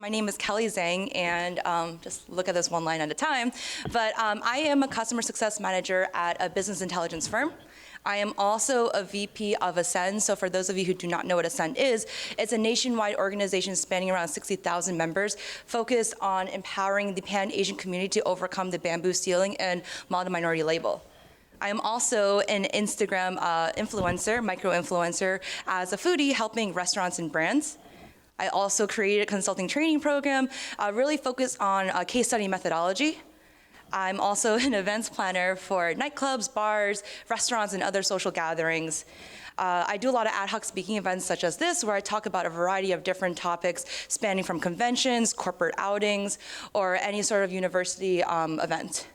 My name is Kelly Zheng, and just look at this one line at a time, but I am a customer success manager at a business intelligence firm. I am also a VP of Ascend, so for those of you who do not know what Ascend is, it's a nationwide organization spanning around 60,000 members focused on empowering the Pan-Asian community to overcome the bamboo ceiling and model minority label. I am also an Instagram influencer, micro-influencer, as a foodie helping restaurants and brands. I also created a consulting training program really focused on case study methodology. I'm also an events planner for nightclubs, bars, restaurants, and other social gatherings. I do a lot of ad hoc speaking events such as this, where I talk about a variety of different topics spanning from conventions, corporate outings, or any sort of university event.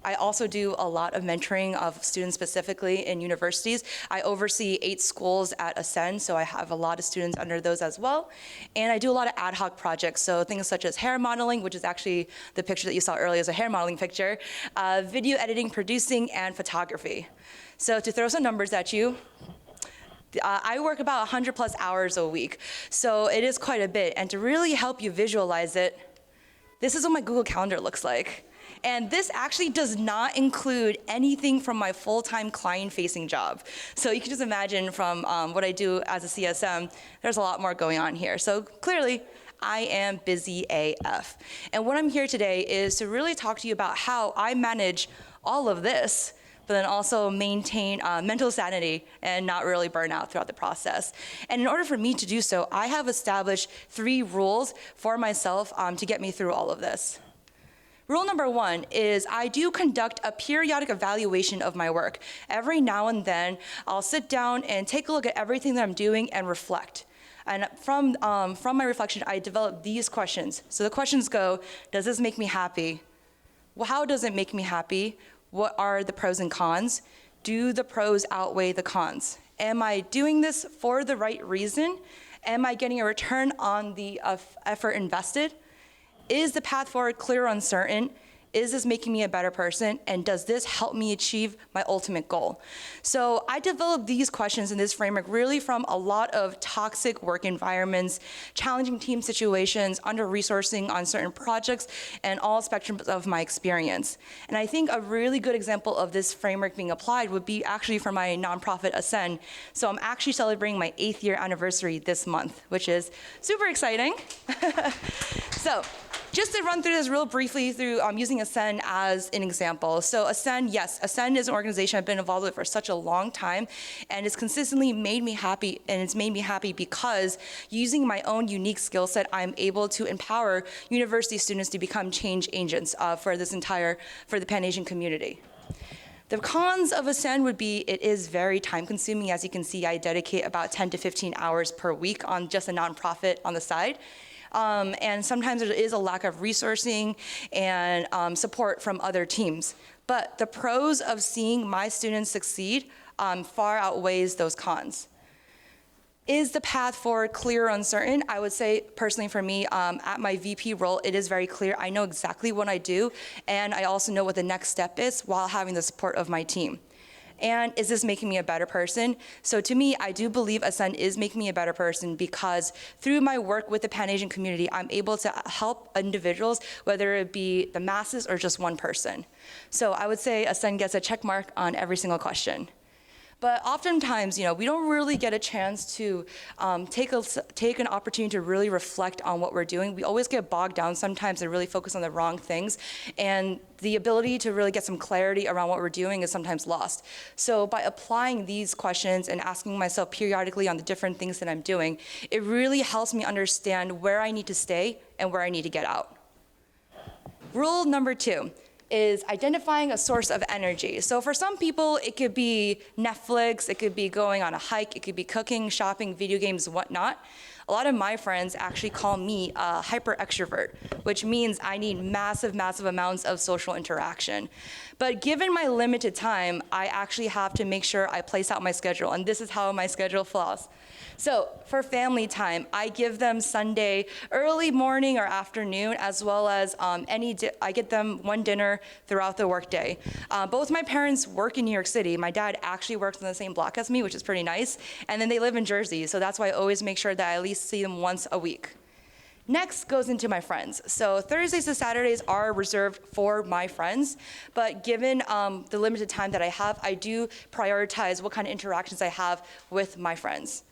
I also do a lot of mentoring of students specifically in universities. I oversee 8 schools at Ascend, so I have a lot of students under those as well. And I do a lot of ad hoc projects, so things such as hair modeling, which is actually the picture that you saw earlier is a hair modeling picture, video editing, producing, and photography. So to throw some numbers at you, I work about 100 plus hours a week, so it is quite a bit. And to really help you visualize it, this is what my Google Calendar looks like. And this actually does not include anything from my full-time client-facing job. So you can just imagine from what I do as a CSM, there's a lot more going on here. So clearly, I am busy AF. And what I'm here today is to really talk to you about how I manage all of this, but then also maintain mental sanity and not really burn out throughout the process. And in order for me to do so, I have established 3 rules for myself to get me through all of this. Rule number 1 is I do conduct a periodic evaluation of my work. Every now and then, I'll sit down and take a look at everything that I'm doing and reflect. And from my reflection, I develop these questions. So the questions go, does this make me happy? Well, how does it make me happy? What are the pros and cons? Do the pros outweigh the cons? Am I doing this for the right reason? Am I getting a return on the effort invested? Is the path forward clear or uncertain? Is this making me a better person? And does this help me achieve my ultimate goal? So I developed these questions in this framework really from a lot of toxic work environments, challenging team situations, under-resourcing on certain projects, and all spectrums of my experience. And I think a really good example of this framework being applied would be actually for my nonprofit Ascend. So I'm actually celebrating my 8th year anniversary this month, which is super exciting. So, just to run through this real briefly through using Ascend as an example. So Ascend, yes, Ascend is an organization I've been involved with for such a long time, and it's consistently made me happy, and it's made me happy because using my own unique skill set, I'm able to empower university students to become change agents for the Pan-Asian community. The cons of Ascend would be it is very time consuming. As you can see, I dedicate about 10 to 15 hours per week on just a nonprofit on the side. And sometimes there is a lack of resourcing and support from other teams. But the pros of seeing my students succeed far outweighs those cons. Is the path forward clear or uncertain? I would say, personally for me, at my VP role, it is very clear. I know exactly what I do, and I also know what the next step is while having the support of my team. And is this making me a better person? So to me, I do believe Ascend is making me a better person because through my work with the Pan-Asian community, I'm able to help individuals, whether it be the masses or just one person. So I would say Ascend gets a check mark on every single question. But oftentimes, we don't really get a chance to take an opportunity to really reflect on what we're doing. We always get bogged down sometimes and really focus on the wrong things. And the ability to really get some clarity around what we're doing is sometimes lost. So by applying these questions and asking myself periodically on the different things that I'm doing, it really helps me understand where I need to stay and where I need to get out. Rule number 2. Is identifying a source of energy. So for some people, it could be Netflix, it could be going on a hike, it could be cooking, shopping, video games, whatnot. A lot of my friends actually call me a hyper extrovert, which means I need massive, massive amounts of social interaction. But given my limited time, I actually have to make sure I place out my schedule, and this is how my schedule falls. So for family time, I give them Sunday early morning or afternoon, as well as I get them one dinner throughout the workday. Both my parents work in New York City. My dad actually works on the same block as me, which is pretty nice. And then they live in Jersey, so that's why I always make sure that I at least see them once a week. Next goes into my friends. So Thursdays to Saturdays are reserved for my friends, but given the limited time that I have, I do prioritize what kind of interactions I have with my friends.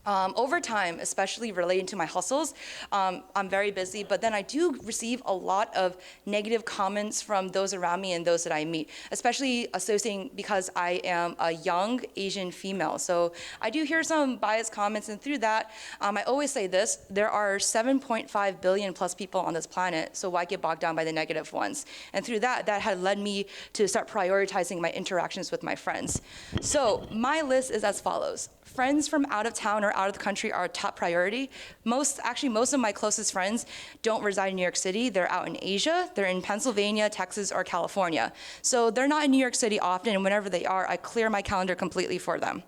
Over time, especially relating to my hustles, I'm very busy, but then I do receive a lot of negative comments from those around me and those that I meet, especially associating because I am a young Asian female. So I do hear some biased comments, and through that, I always say this: there are 7.5 billion plus people on this planet, so why get bogged down by the negative ones? And through that, that had led me to start prioritizing my interactions with my friends. So my list is as follows. Friends from out of town or out of the country are a top priority. Most of my closest friends don't reside in New York City. They're out in Asia, they're in Pennsylvania, Texas, or California. So they're not in New York City often, and whenever they are, I clear my calendar completely for them.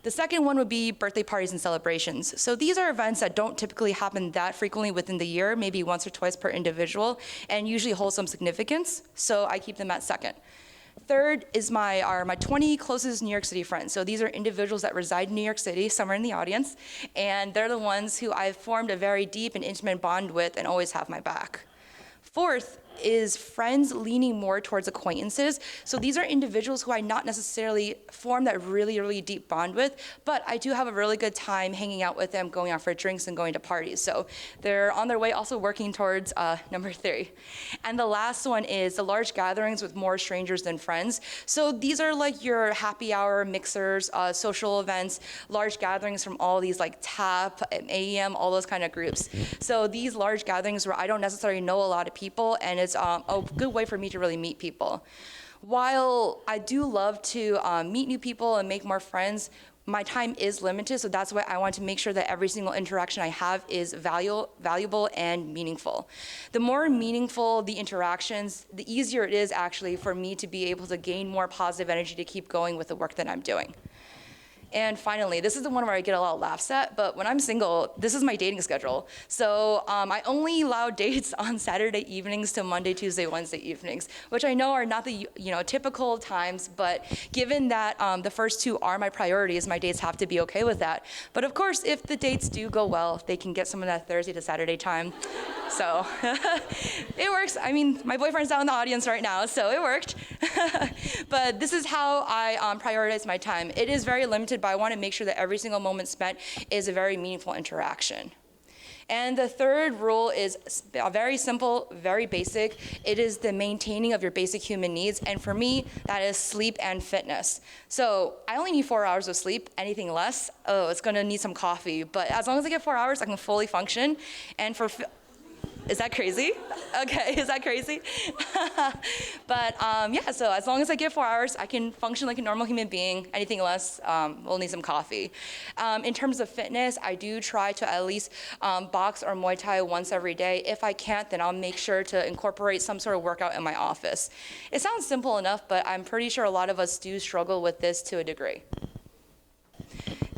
The second one would be birthday parties and celebrations. So these are events that don't typically happen that frequently within the year, maybe once or twice per individual, and usually hold some significance, so I keep them at second. Third is my 20 closest New York City friends. So these are individuals that reside in New York City, somewhere in the audience, and they're the ones who I've formed a very deep and intimate bond with and always have my back. Fourth is friends leaning more towards acquaintances. So these are individuals who I not necessarily form that really, really deep bond with, but I do have a really good time hanging out with them, going out for drinks and going to parties. So they're on their way also working towards number 3. And the last one is the large gatherings with more strangers than friends. So these are like your happy hour mixers, social events, large gatherings from all these like TAP, AEM, all those kind of groups. So these large gatherings where I don't necessarily know a lot of people, and it's a good way for me to really meet people. While I do love to meet new people and make more friends, my time is limited, so that's why I want to make sure that every single interaction I have is valuable and meaningful. The more meaningful the interactions, the easier it is actually for me to be able to gain more positive energy to keep going with the work that I'm doing. And finally, this is the one where I get a lot of laughs at, but when I'm single, this is my dating schedule. So I only allow dates on Saturday evenings to Monday, Tuesday, Wednesday evenings, which I know are not the typical times, but given that the first two are my priorities, my dates have to be okay with that. But of course, if the dates do go well, they can get some of that Thursday to Saturday time. So it works. I mean, my boyfriend's out in the audience right now, so it worked. But this is how I prioritize my time. It is very limited, but I want to make sure that every single moment spent is a very meaningful interaction. And the third rule is very simple, very basic. It is the maintaining of your basic human needs. And for me, that is sleep and fitness. So I only need 4 hours of sleep. Anything less, it's going to need some coffee. But as long as I get 4 hours, I can fully function. And is that crazy? Okay, is that crazy? But yeah, so as long as I get 4 hours, I can function like a normal human being. Anything less, we'll need some coffee. In terms of fitness, I do try to at least box or Muay Thai once every day. If I can't, then I'll make sure to incorporate some sort of workout in my office. It sounds simple enough, but I'm pretty sure a lot of us do struggle with this to a degree.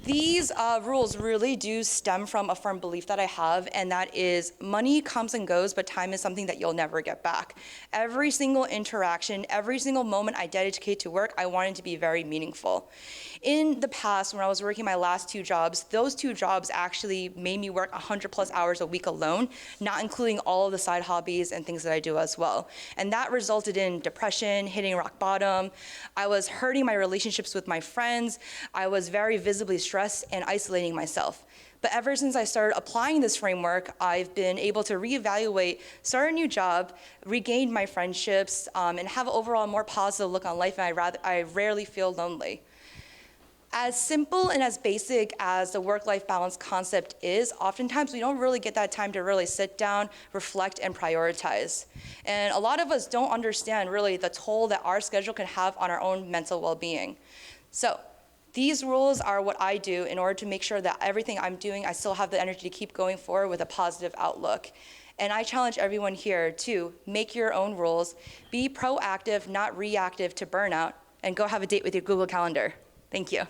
These rules really do stem from a firm belief that I have, and that is money comes and goes, but time is something that you'll never get back. Every single interaction, every single moment I dedicate to work, I want it to be very meaningful. In the past, when I was working my last 2 jobs, those 2 jobs actually made me work 100+ hours a week alone, not including all of the side hobbies and things that I do as well. And that resulted in depression, hitting rock bottom. I was hurting my relationships with my friends. I was very visibly stressed and isolating myself. But ever since I started applying this framework, I've been able to reevaluate, start a new job, regain my friendships, and have an overall more positive look on life, and I rarely feel lonely. As simple and as basic as the work-life balance concept is, oftentimes we don't really get that time to really sit down, reflect, and prioritize. And a lot of us don't understand really the toll that our schedule can have on our own mental well-being. So these rules are what I do in order to make sure that everything I'm doing, I still have the energy to keep going forward with a positive outlook. And I challenge everyone here to make your own rules, be proactive, not reactive to burnout, and go have a date with your Google Calendar. Thank you.